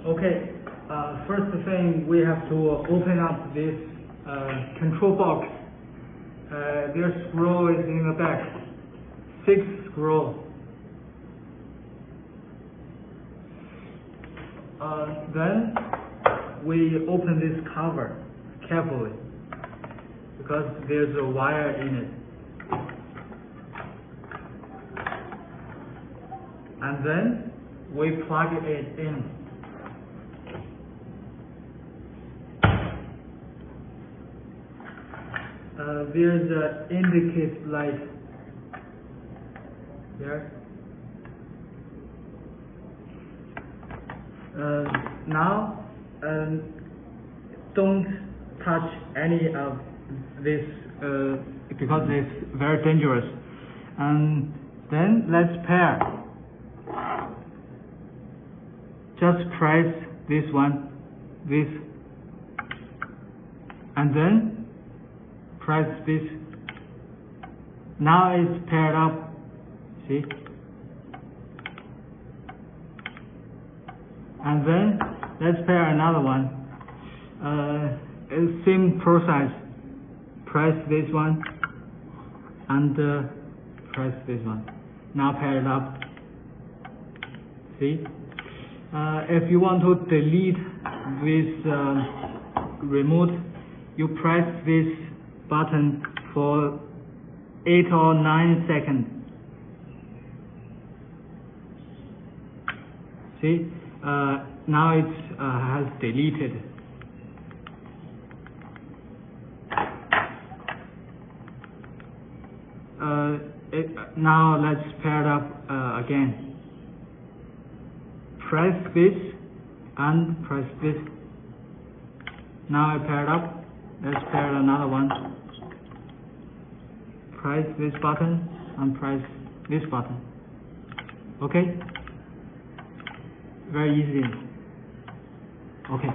Okay, first thing we have to open up this control box. Their screw is in the back, 6 screw. Then we open this cover carefully because there's a wire in it. And then we plug it in. There's an indicate light there. Now, don't touch any of this because it's very dangerous. And then let's pair. Just press this one, this, and then press this. Now it's paired up. See? And then let's pair another one. Same process. Press this one and press this one. Now pair it up. See? If you want to delete this remote, you press this button for 8 or 9 seconds. See? Now it has deleted. Now let's pair it up again. Press this and press this. Now I paired up. Let's pair another one. Press this button and press this button. Okay? Very easy. Okay.